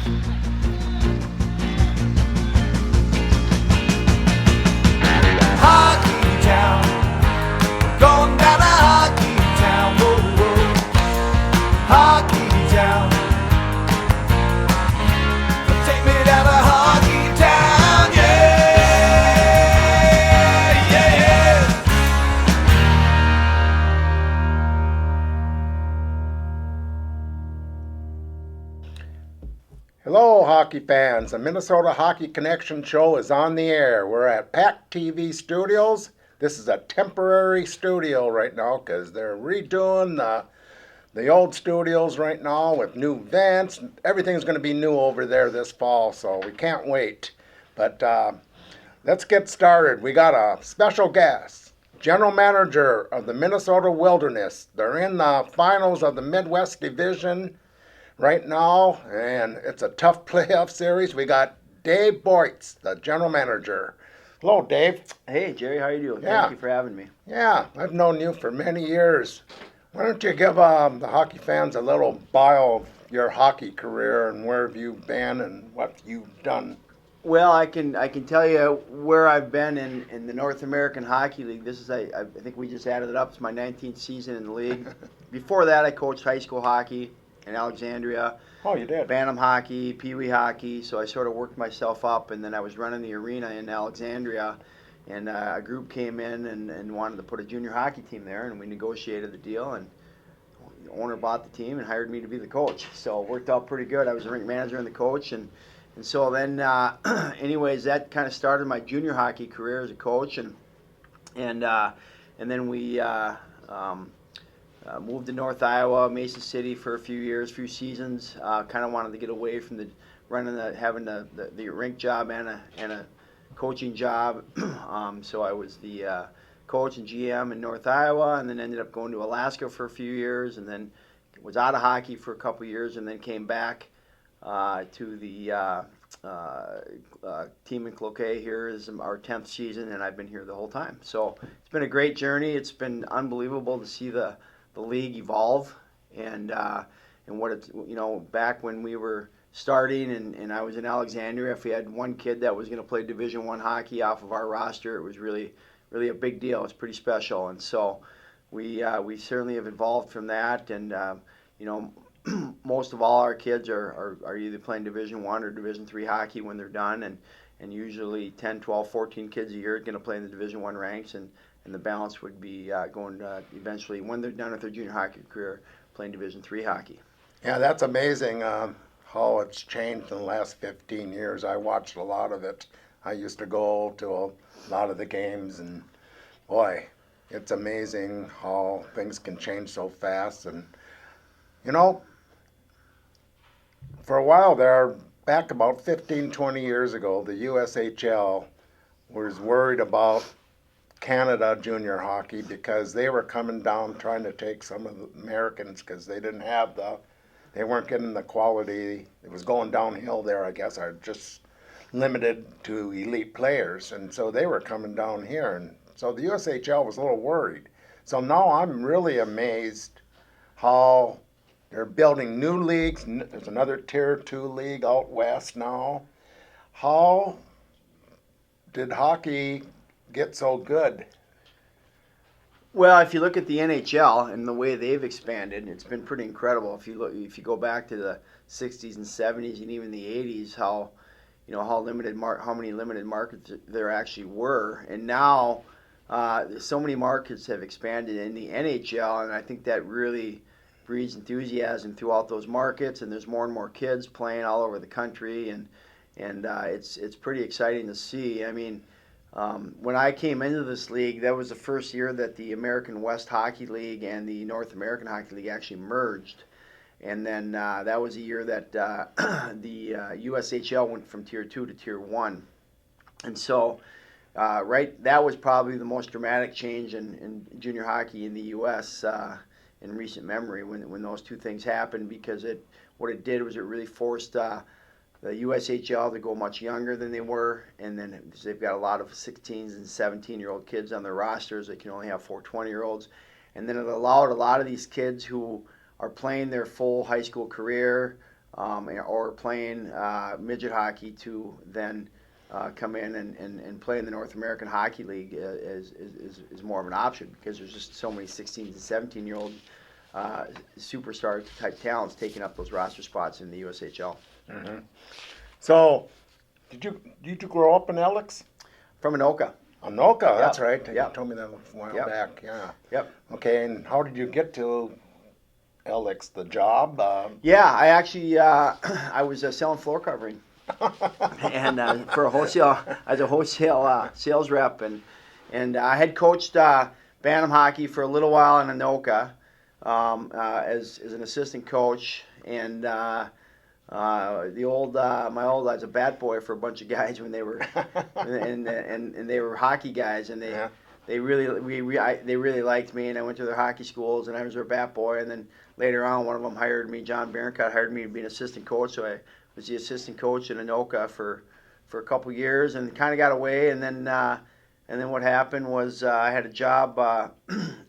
Hockey town, going down to hockey town, whoa, whoa. Hockey town, take me down to hockey town, yeah, yeah, yeah. Hello, hockey fans. The Minnesota Hockey Connection show is on the air. We're at PACT-TV Studios. This is a temporary studio right now because they're redoing the old studios right now with new vents. Everything's going to be new over there this fall, so we can't wait. But let's get started. We got a special guest, General Manager of the Minnesota Wilderness. They're in the finals of the Midwest Division right now, and it's a tough playoff series. We got Dave Boitz, the general manager. Hello, Dave. Hey, Jerry, how you doing? Yeah. Thank you for having me. Yeah, I've known you for many years. Why don't you give the hockey fans a little bio of your hockey career and where have you been and what you've done? Well, I can tell you where I've been in the North American Hockey League. This is I think we just added it up. It's my 19th season in the league. Before that, I coached high school hockey in Alexandria. Oh, you did? Bantam hockey, Pee Wee hockey. So I sort of worked myself up, and then I was running the arena in Alexandria, and a group came in and wanted to put a junior hockey team there, and we negotiated the deal, and the owner bought the team and hired me to be the coach. So it worked out pretty good. I was the rink manager and the coach, and so then, anyways, that kind of started my junior hockey career as a coach, and then we moved to North Iowa, Mason City for a few seasons. Kind of wanted to get away from having the rink job and a coaching job. So I was the coach and GM in North Iowa, and then ended up going to Alaska for a few years, and then was out of hockey for a couple years, and then came back to the team in Cloquet. Here is our 10th season, and I've been here the whole time. So it's been a great journey. It's been unbelievable to see the league evolve, and what it's, back when we were starting and I was in Alexandria, if we had one kid that was going to play Division I hockey off of our roster, it was really a big deal. It's pretty special, and so we certainly have evolved from that, and most of all our kids are either playing Division I or Division III hockey when they're done, and usually 10, 12, 14 kids a year are going to play in the Division I ranks, and the balance would be going eventually, when they're done with their junior hockey career, playing Division III hockey. Yeah, that's amazing how it's changed in the last 15 years. I watched a lot of it. I used to go to a lot of the games, and boy, it's amazing how things can change so fast. And for a while there, back about 15, 20 years ago, the USHL was worried about Canada junior hockey because they were coming down trying to take some of the Americans because they weren't getting the quality. It was going downhill there, I guess, or just limited to elite players. And so they were coming down here. And so the USHL was a little worried. So now I'm really amazed how they're building new leagues. There's another Tier 2 league out west now. How did hockey get so good? Well, if you look at the NHL and the way they've expanded, it's been pretty incredible. If you go back to the 60s and 70s and even the 80s, how many limited markets there actually were, and now so many markets have expanded in the NHL, and I think that really breeds enthusiasm throughout those markets, and there's more and more kids playing all over the country, and it's pretty exciting to see. I mean, when I came into this league, that was the first year that the American West Hockey League and the North American Hockey League actually merged. And then that was a year that the USHL went from Tier 2 to Tier 1. And so that was probably the most dramatic change in junior hockey in the U.S. In recent memory when those two things happened, because what it did was it really forced the USHL to go much younger than they were, and then they've got a lot of 16s and 17-year-old kids on their rosters. They can only have 4 20-year-olds. And then it allowed a lot of these kids who are playing their full high school career, or playing midget hockey to then come in and play in the North American Hockey League is more of an option, because there's just so many 16 and 17-year-old superstar type talents taking up those roster spots in the USHL. Mm-hmm. So, did you grow up in Alex? From Anoka. Anoka, Yep. that's right. You Yep. told me that a while Yep. back. Yeah. Yep. Okay, and how did you get to Alex? The job? Yeah, I actually I was selling floor covering, and for a wholesale as a wholesale sales rep, and I had coached Bantam hockey for a little while in Anoka as an assistant coach, and my old I was a bat boy for a bunch of guys when they were and they were hockey guys, and they really liked me, and I went to their hockey schools, and I was their bat boy, and then later on one of them hired me, John Barencott hired me to be an assistant coach, so I was the assistant coach in Anoka for a couple years, and kind of got away, and then what happened was I had a job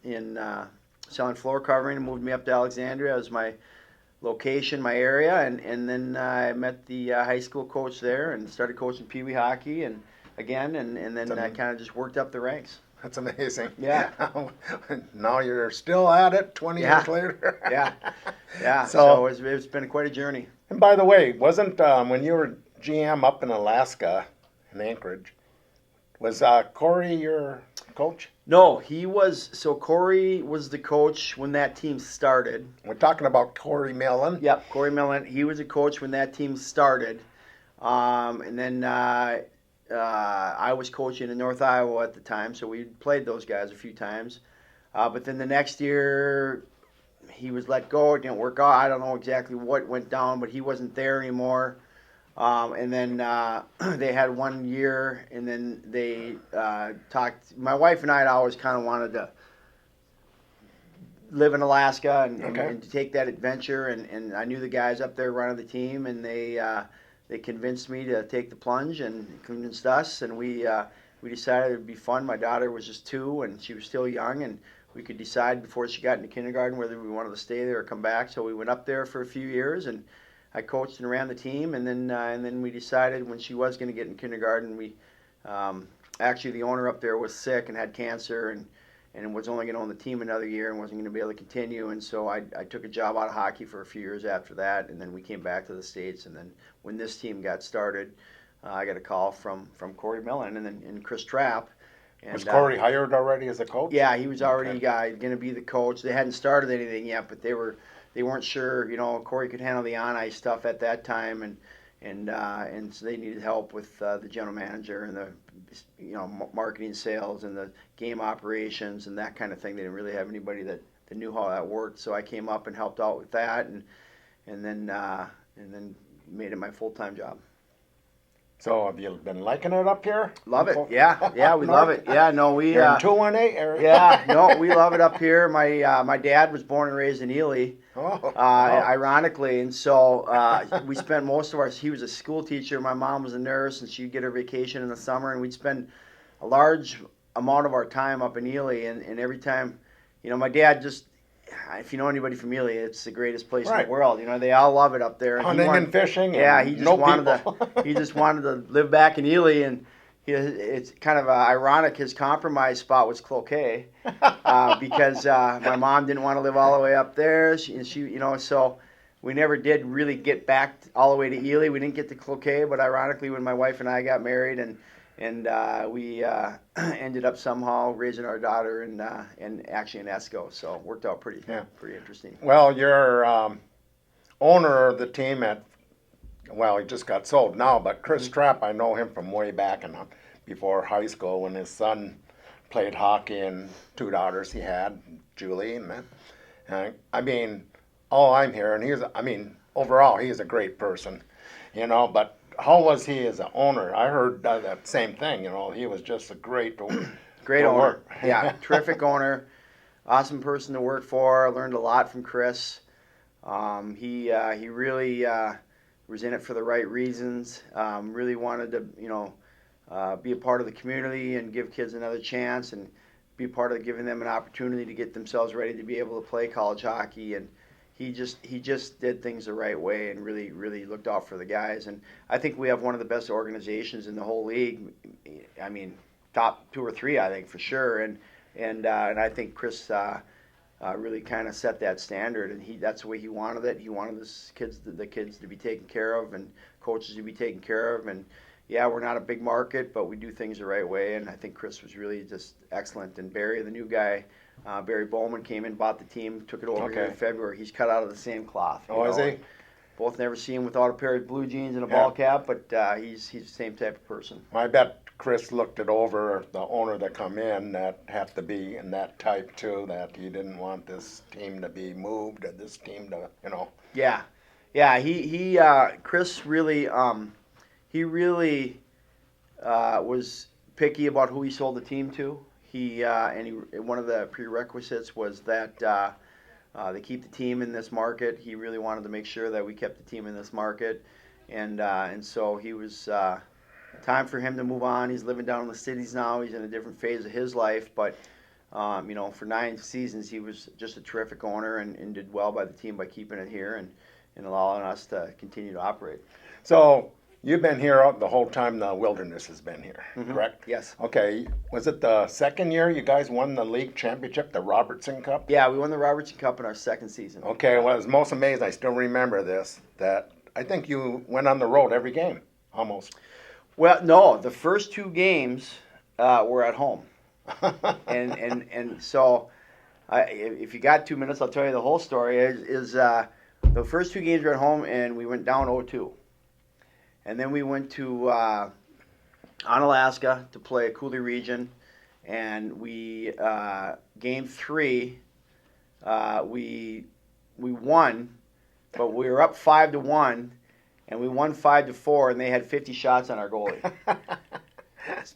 in selling floor covering, and moved me up to Alexandria as my location, my area, and then I met the high school coach there and started coaching Pee Wee hockey and then I kind of just worked up the ranks. That's amazing. Yeah. Now you're still at it 20 years later. Yeah. So it's been quite a journey. And by the way, wasn't when you were GM up in Alaska, in Anchorage, was Corey your coach? No, he was. So Corey was the coach when that team started. We're talking about Corey Millen. Yep, Corey Millen. He was a coach when that team started, and then I was coaching in North Iowa at the time, so we played those guys a few times. But then the next year, he was let go. It didn't work out. I don't know exactly what went down, but he wasn't there anymore. And then they had 1 year, and then they talked. My wife and I had always kind of wanted to live in Alaska and to take that adventure. And I knew the guys up there running the team, and they convinced me to take the plunge and convinced us. And we decided it would be fun. My daughter was just 2, and she was still young, and we could decide before she got into kindergarten whether we wanted to stay there or come back. So we went up there for a few years, and I coached and ran the team, and then we decided when she was going to get in kindergarten, we actually the owner up there was sick and had cancer and was only going to own the team another year and wasn't going to be able to continue, and so I took a job out of hockey for a few years after that, and then we came back to the States, and then when this team got started, I got a call from Corey Millen and Chris Trapp. And, was Corey hired already as a coach? Yeah, he was already going to be the coach. They hadn't started anything yet, but they weren't sure. Corey could handle the on-ice stuff at that time, and so they needed help with the general manager and the marketing, sales, and the game operations and that kind of thing. They didn't really have anybody that knew how that worked. So I came up and helped out with that, and then made it my full-time job. So have you been liking it up here? Love it. Yeah, we love it. Yeah, no, we You're in 218 area. Yeah, no, we love it up here. My dad was born and raised in Ely, ironically, and so we spent most of our. He was a school teacher. My mom was a nurse, and she'd get her vacation in the summer, and we'd spend a large amount of our time up in Ely. And every time, my dad just. If you know anybody from Ely, it's the greatest place in the world. They all love it up there. Hunting and fishing. Yeah, he just wanted to live back in Ely, and it's kind of ironic. His compromise spot was Cloquet because my mom didn't want to live all the way up there. She so we never did really get back all the way to Ely. We didn't get to Cloquet, but ironically, when my wife and I got married and we ended up somehow raising our daughter and actually in Esco, so it worked out pretty interesting. Well, you're owner of the team he just got sold now, but Chris Trapp, I know him from way back before high school when his son played hockey and 2 daughters he had, Julie and that. I mean, all I'm hearing, overall, he is a great person, but how was he as an owner? I heard that same thing. He was just a great owner. Yeah, terrific owner, awesome person to work for. I learned a lot from Chris. He really was in it for the right reasons. Really wanted to be a part of the community and give kids another chance and be part of giving them an opportunity to get themselves ready to be able to play college hockey. And he just did things the right way and really looked out for the guys. And I think we have one of the best organizations in the whole league. I mean, top 2 or 3, I think for sure. And I think Chris really kind of set that standard, and that's the way he wanted it. He wanted the kids to be taken care of and coaches to be taken care of. And yeah, we're not a big market, but we do things the right way. And I think Chris was really just excellent. And Barry, the new guy, Barry Bowman, came in, bought the team, took it over here in February. He's cut out of the same cloth. Oh, is he? Both never see him without a pair of blue jeans and a ball cap, but he's the same type of person. I bet Chris looked it over, the owner that come in, that have to be in that type too, that he didn't want this team to be moved or this team to, Yeah. Chris really, he really was picky about who he sold the team to. One of the prerequisites was that they keep the team in this market. He really wanted to make sure that we kept the team in this market, and so he was time for him to move on. He's living down in the cities now. He's in a different phase of his life, but for 9 seasons he was just a terrific owner and did well by the team by keeping it here and allowing us to continue to operate. So you've been here the whole time the Wilderness has been here, correct? Yes. Okay. Was it the second year you guys won the league championship, the Robertson Cup? Yeah, we won the Robertson Cup in our second season. Okay. Well, I was most amazed. I still remember this. That I think you went on the road every game, almost. Well, no. The first 2 games were at home, and so if you got 2 minutes, I'll tell you the whole story. The first 2 games were at home, and we went down 0-2. And then we went to Onalaska to play a Cooley region, and we game 3 we won, but we were up 5-1, and we won 5-4, and they had 50 shots on our goalie.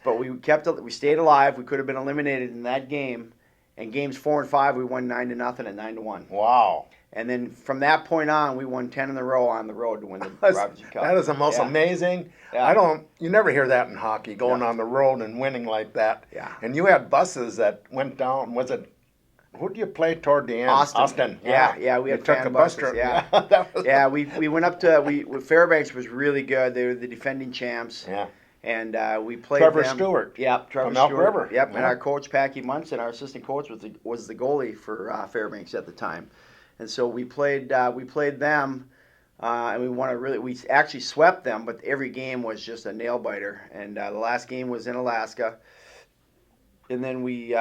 But we stayed alive. We could have been eliminated in that game. And games 4 and 5 we won 9-0 and 9-1. Wow. And then from that point on, we won 10 in a row on the road to win the Robertson Cup. That is the most amazing. Yeah. You never hear that in hockey, going on the road and winning like that. Yeah. And you had buses that went down. Who do you play toward the end? Austin. Yeah, we had fan buses. Trip. Yeah, we went up to Fairbanks was really good. They were the defending champs. Yeah. And we played Trevor them. Stewart. Yep, Trevor from Elk Stewart. River. Yep, Yeah. and our coach Packy Munson, our assistant coach, was the goalie for Fairbanks at the time, and so we played them, and we actually swept them, but every game was just a nail biter, and the last game was in Alaska, and then we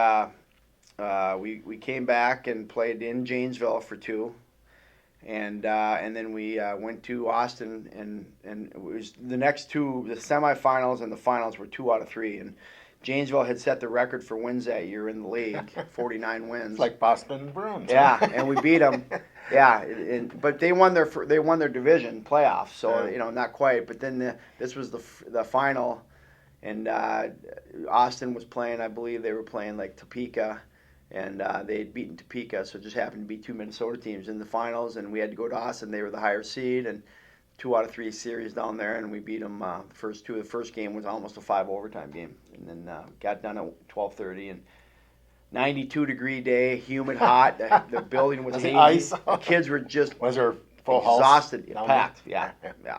came back and played in Janesville for 2. And then we went to Austin, and it was the next 2, the semifinals and the finals were 2 out of 3. And Janesville had set the record for wins that year in the league, 49 wins. It's like Boston Bruins. Yeah, and we beat them. Yeah, but they won their division playoff, so not quite. But then this was the final, and Austin was playing. I believe they were playing like Topeka. And they had beaten Topeka, so it just happened to be 2 Minnesota teams in the finals, and we had to go to Austin. They were the higher seed, and 2 out of 3 series down there, and we beat them the first 2. The first game was almost a 5 overtime game, and then got done at 12:30, and 92-degree day, humid, hot. The building was hazy. Ice. The kids were just Was there full house? Exhausted, down packed. there? Yeah.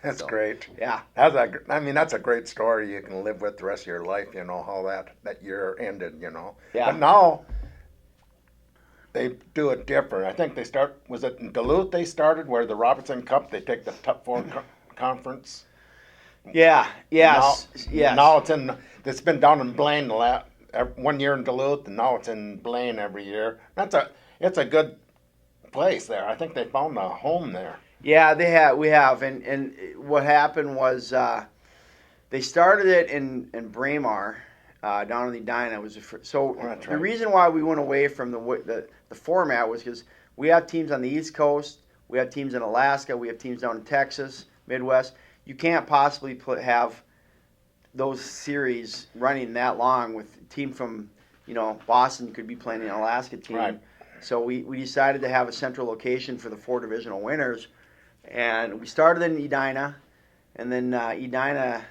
That's great. Yeah. That's a great story you can live with the rest of your life, how that year ended, Yeah. But now they do it different. I think was it in Duluth they started where the Robertson Cup, they take the top 4 conference? Yeah, yes. Now it's been down in Blaine 1 year in Duluth, and now it's in Blaine every year. It's a good place there. I think they found a home there. Yeah, we have, and what happened was they started it in Braemar, down in the Edina. The reason why we went away from the format was because we have teams on the East Coast, we have teams in Alaska, we have teams down in Texas, Midwest. You can't possibly have those series running that long with a team from Boston could be playing an Alaska team. Right. So we decided to have a central location for the 4 divisional winners. And we started in Edina, and then Edina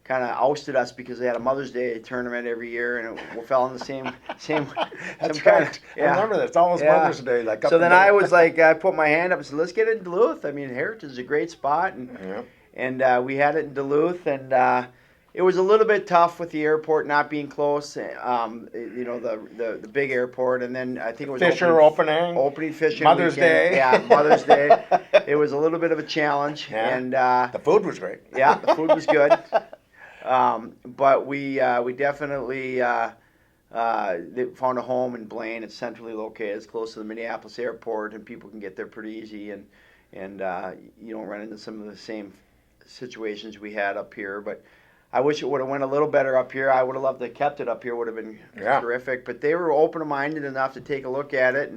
kind of ousted us because they had a Mother's Day tournament every year, and it fell in the same. That's kind right. I remember that. It's always Yeah. Mother's Day. Like up So then and I down. was like, I put my hand up and said, let's get it in Duluth. I mean, Heritage is a great spot, Yeah. and we had it in Duluth, and it was a little bit tough with the airport not being close. You know, the big airport, and then I think it was Fisher opening Fisher Mother's weekend. Day. Yeah, Mother's Day. It was a little bit of a challenge, Yeah. and The food was great. yeah, the food was good. But we definitely they found a home in Blaine. It's centrally located. It's close to the Minneapolis airport, and people can get there pretty easy. And you don't run into some of the same situations we had up here. But I wish it would have went a little better up here. I would have loved to have kept it up here. Would have been terrific. But they were open-minded enough to take a look at it,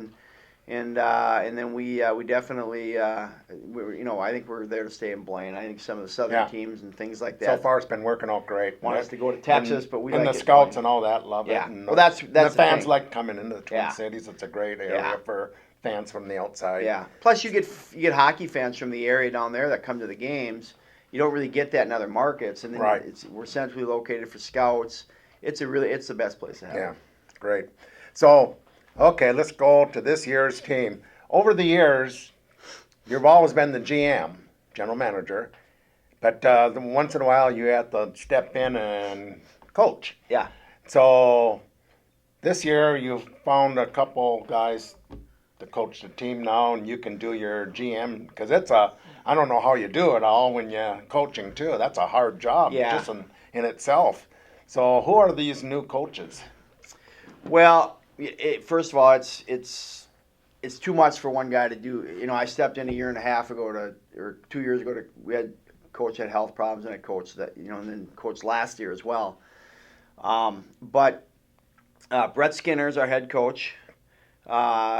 and then we definitely you know, I think we're there to stay in Blaine. I think some of the southern teams and things like that. So far, it's been working out great. Want us to go to Texas, but we and like the it scouts Blaine. and all that love Yeah. it. And Well, that's the the fans thing. like coming into the Twin Yeah. Cities. It's a great area Yeah. for fans from the outside. Yeah. Plus, you get hockey fans from the area down there that come to the games. You don't really get that in other markets, and then Right. we're centrally located for scouts. It's the best place to have. Yeah, great. So, okay, let's go to this year's team. Over the years, you've always been the GM, general manager, but once in a while you have to step in and coach. Yeah. So, this year you've found a couple guys to coach the team now, and you can do your GM because I don't know how you do it all when you're coaching too. That's a hard job just in itself. So, who are these new coaches? Well, first of all, it's too much for one guy to do. You know, I stepped in a year and a half ago or 2 years ago. We had coach had health problems, and I coached that. You know, and then coached last year as well. But Brett Skinner is our head coach.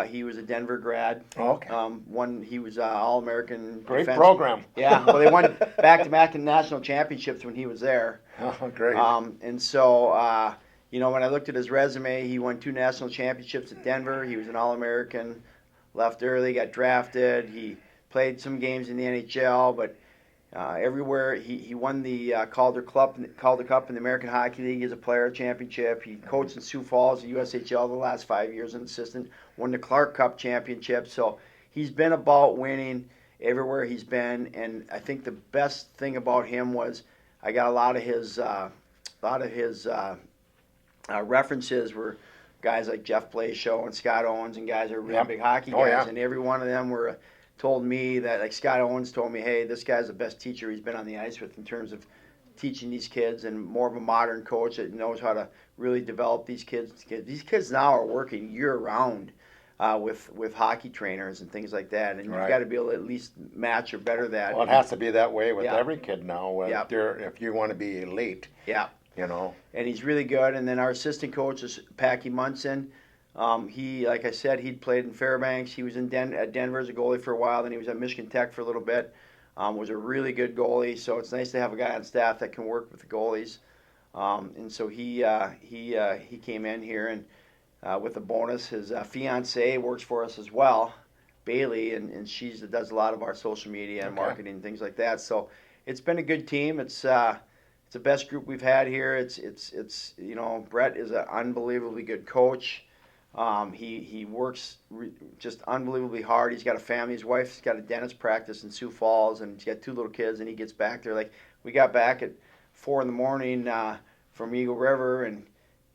He was a Denver grad. Oh, okay. He was All-American. Great defenseman. program. Yeah. Well, they won back-to-back national championships when he was there. Oh, great. And so, you know, when I looked at his resume, he won 2 national championships at Denver. He was an All-American, left early, got drafted. He played some games in the NHL, but everywhere he won the Calder Cup in the American Hockey League as a player championship. He coached in Sioux Falls, the USHL, the last 5 years, an assistant. Won the Clark Cup championship. So he's been about winning everywhere he's been. And I think the best thing about him was I got a lot of his references were guys like Jeff Blashow and Scott Owens, and guys that are really big hockey guys, and every one of them told me that, like Scott Owens told me, hey, this guy's the best teacher he's been on the ice with in terms of teaching these kids, and more of a modern coach that knows how to really develop these kids. These kids now are working year round with hockey trainers and things like that, and you've got to be able to at least match or better that. Well, it has to be that way with every kid now. If you want to be elite. Yeah. You know. And he's really good. And then our assistant coach is Packy Munson. He, like I said, he'd played in Fairbanks. He was at Denver as a goalie for a while. Then he was at Michigan Tech for a little bit. Was a really good goalie. So it's nice to have a guy on staff that can work with the goalies. And so he came in here and with a bonus. His fiance works for us as well, Bailey, and she does a lot of our social media and marketing and things like that. So it's been a good team. It's the best group we've had here. It's you know, Brett is an unbelievably good coach. He works just unbelievably hard. He's got a family. His wife's got a dentist practice in Sioux Falls, and he's got 2 little kids. And he gets back there we got back at 4 a.m. From Eagle River, and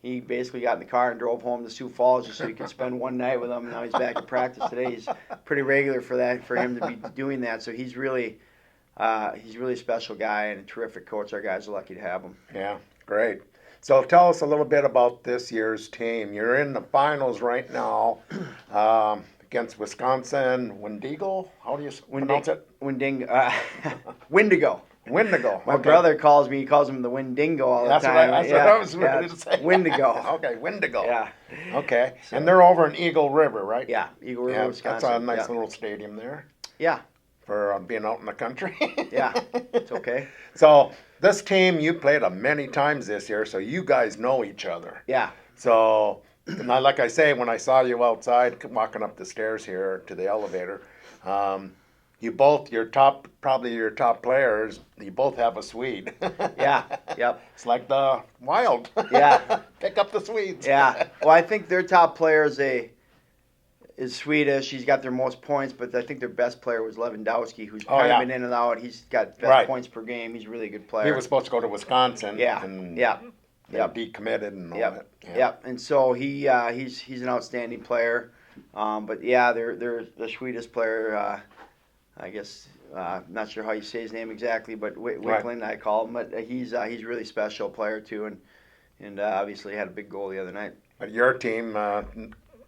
he basically got in the car and drove home to Sioux Falls just so he could spend one night with them. And now he's back at practice today. He's pretty regular for him to be doing that. So he's really a special guy and a terrific coach. Our guys are lucky to have him. Yeah, great. So tell us a little bit about this year's team. You're in the finals right now against Wisconsin Wendigo. How do you pronounce it? Wendigo. Wendigo. My brother calls him the Wendigo all the time. That's what I was ready to say. Wendigo. Okay, Wendigo. Yeah. Okay. So, and they're over in Eagle River, right? Yeah, Eagle River, Wisconsin. That's a nice little stadium there. Yeah. For being out in the country. Yeah, it's okay. So this team, you played them many times this year, so you guys know each other. Yeah. So, like I say, when I saw you outside walking up the stairs here to the elevator, probably your top players, you both have a Swede. Yeah, yep. It's like the Wild. Yeah. Pick up the Swedes. Yeah. Well, I think their top player is Swedish. He's got their most points, but I think their best player was Lewandowski, who's kind of been in and out. He's got best points per game. He's a really good player. He was supposed to go to Wisconsin. Yeah. And Yeah. decommitted and all that. Yep. And so he's an outstanding player. But yeah, they're the Swedish player. I guess not sure how you say his name exactly, but Wickland I call him. But he's a really special player too, and obviously had a big goal the other night. But your team,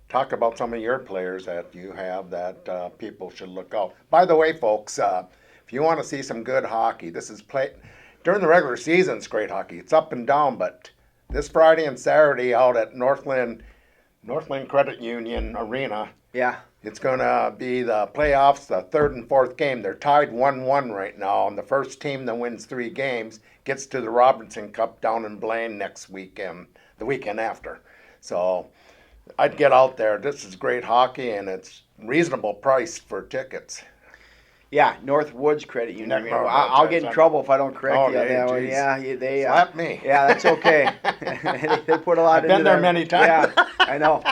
talk about some of your players that you have that people should look out. By the way, folks, if you want to see some good hockey, this is during the regular season. It's great hockey. It's up and down, but this Friday and Saturday out at Northland Credit Union Arena. Yeah. It's going to be the playoffs, the third and fourth game. They're tied 1-1 right now, and the first team that wins 3 games gets to the Robinson Cup down in Blaine next weekend, the weekend after. So I'd get out there. This is great hockey, and it's reasonable price for tickets. Yeah, Northwoods Credit Union. I'll get in trouble if I don't correct you on that one. Yeah, they slap me. Yeah, that's okay. they put a lot into I've been there many times. Yeah, I know.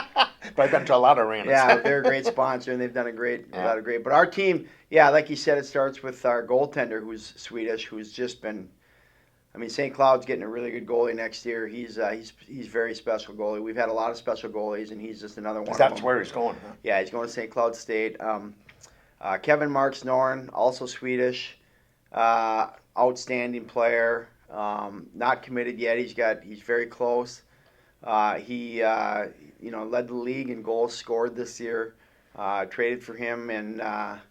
But I've been to a lot of arenas. Yeah, they're a great sponsor, and they've done a lot of great. But our team, yeah, like you said, it starts with our goaltender, who's Swedish, who's just been. I mean, St. Cloud's getting a really good goalie next year. He's very special goalie. We've had a lot of special goalies, and he's just another one. That's where he's going, huh? Yeah, he's going to St. Cloud State. Kevin Marks Norn, also Swedish, outstanding player. Not committed yet. He's very close. He led the league in goals scored this year. Traded for him at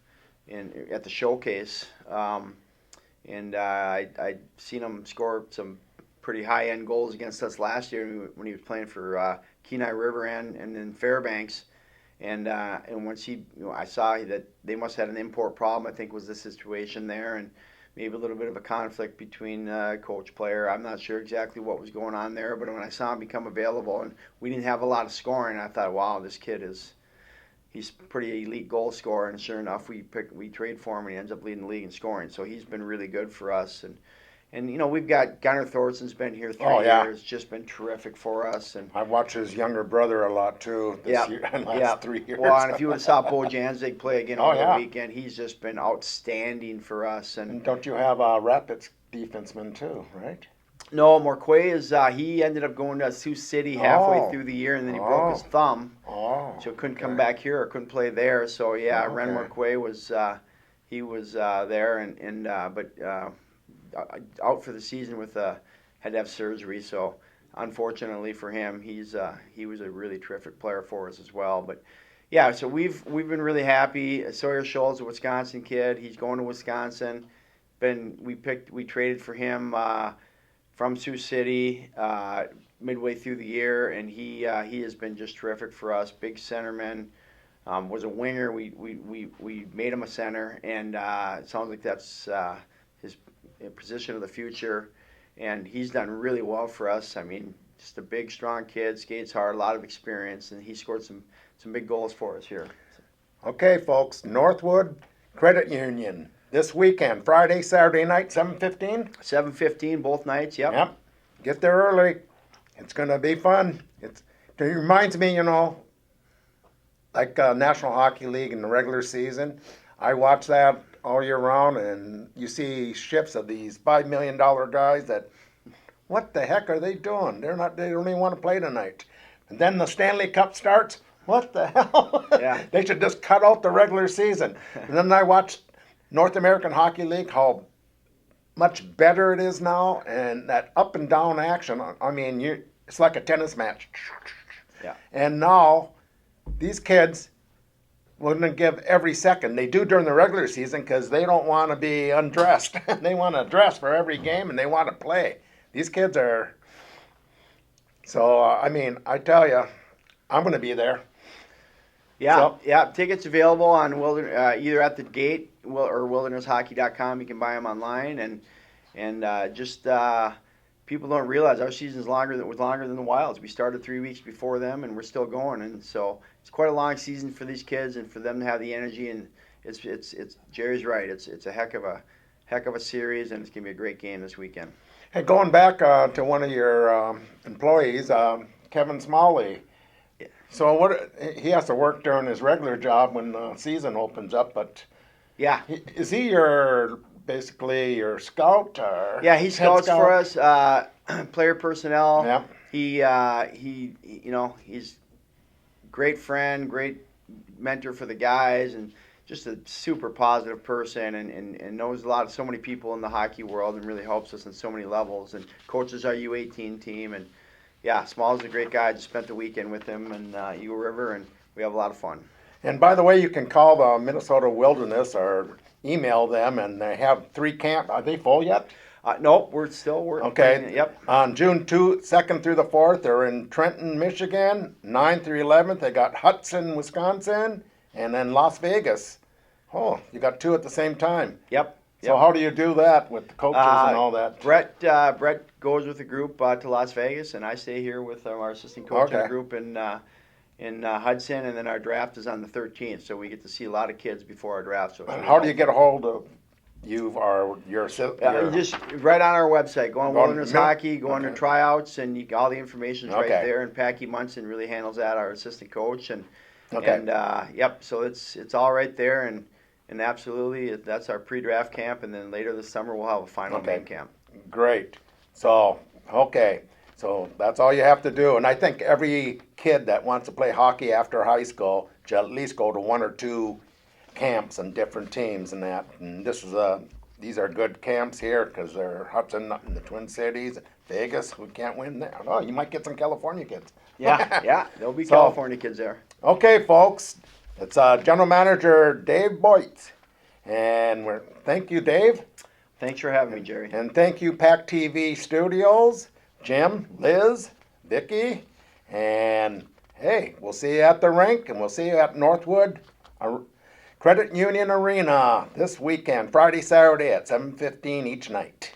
the showcase, and I'd seen him score some pretty high end goals against us last year when he was playing for Kenai River and then Fairbanks. And once I saw that they must have had an import problem. I think was the situation there, and maybe a little bit of a conflict between coach player. I'm not sure exactly what was going on there, but when I saw him become available, and we didn't have a lot of scoring, I thought, wow, this kid he's a pretty elite goal scorer. And sure enough, we trade for him, and he ends up leading the league in scoring. So he's been really good for us, and we've got Gunnar Thorson's been here 3 years, just been terrific for us. And I've watched his younger brother a lot too this year, last 3 years. Well, and if you would have saw Bo Janzig play again over the weekend, he's just been outstanding for us. And don't you have a Rapids defenseman too, right? No, Morquay he ended up going to Sioux City halfway through the year, and then he broke his thumb, so couldn't come back here or couldn't play there. So Ren Morquay was there, but out for the season had to have surgery. So unfortunately for him, he was a really terrific player for us as well. But yeah, so we've been really happy. Sawyer Scholl's a Wisconsin kid. He's going to Wisconsin. We traded for him from Sioux City midway through the year, and he has been just terrific for us. Big centerman. Was a winger. We made him a center, and it sounds like that's his position of the future, and he's done really well for us. I mean, just a big, strong kid, skates hard, a lot of experience, and he scored some big goals for us here. Okay, folks, Northwood Credit Union this weekend, Friday, Saturday night, 7:15? 7:15, both nights, yep. Get there early. It's going to be fun. It reminds me, like National Hockey League in the regular season. I watch that all year round, and you see shifts of these $5 million guys that, what the heck are they doing? They don't even want to play tonight. And then the Stanley Cup starts. What the hell? Yeah. They should just cut out the regular season. And then I watched North American Hockey League, how much better it is now, and that up and down action. I mean, it's like a tennis match. Yeah. And now these kids wouldn't give every second. They do during the regular season because they don't want to be undressed. They want to dress for every game, and they want to play. These kids are... So, I tell you, I'm going to be there. Yeah, tickets available on either at the gate or wildernesshockey.com. You can buy them online, and just people don't realize our season was longer than the Wild's. We started 3 weeks before them, and we're still going, and so it's quite a long season for these kids, and for them to have the energy and it's Jerry's right. It's a heck of a series, and it's gonna be a great game this weekend. Hey, going back to one of your employees, Kevin Smalley. Yeah. So what he has to work during his regular job when the season opens up, but Yeah. is he basically your scout? Or Yeah, he head scouts scout? for us, player personnel. Yeah. He he's great friend, great mentor for the guys, and just a super positive person, and knows so many people in the hockey world, and really helps us on so many levels, and coaches our U18 team, and yeah, Small's a great guy. I just spent the weekend with him in Eagle River, and we have a lot of fun. And by the way, you can call the Minnesota Wilderness or email them, and they have 3 camp. Are they full yet? Nope, we're still working. Okay. Yep. On June 2nd through the 4th, they're in Trenton, Michigan. 9th through 11th, they got Hudson, Wisconsin, and then Las Vegas. Oh, you got 2 at the same time. Yep. So how do you do that with the coaches and all that? Brett goes with the group to Las Vegas, and I stay here with our assistant coach in the group in Hudson, and then our draft is on the 13th, so we get to see a lot of kids before our draft. So And how do you get a hold of you or your just right on our website. Go on Wilderness Hockey, go under Okay. tryouts, and all the information's right Okay. there. And Packy Munson really handles that, our assistant coach, and Okay. yep. So it's all right there, and absolutely that's our pre-draft camp, and then later this summer we'll have a final Okay. main camp. Great. So, okay. So that's all you have to do. And I think every kid that wants to play hockey after high school should at least go to 1 or 2 camps and different teams and that. And these are good camps here because they're Hudson in the Twin Cities, Vegas. We can't win there. Oh, you might get some California kids. Yeah, there'll be So- California kids there. Okay, folks. It's General Manager Dave Boitz. And thank you, Dave. Thanks for having me, Jerry. And thank you, PACT-TV Studios, Jim, Liz, Vicki, and hey, we'll see you at the rink, and we'll see you at Northwood Credit Union Arena this weekend, Friday, Saturday at 7:15 each night.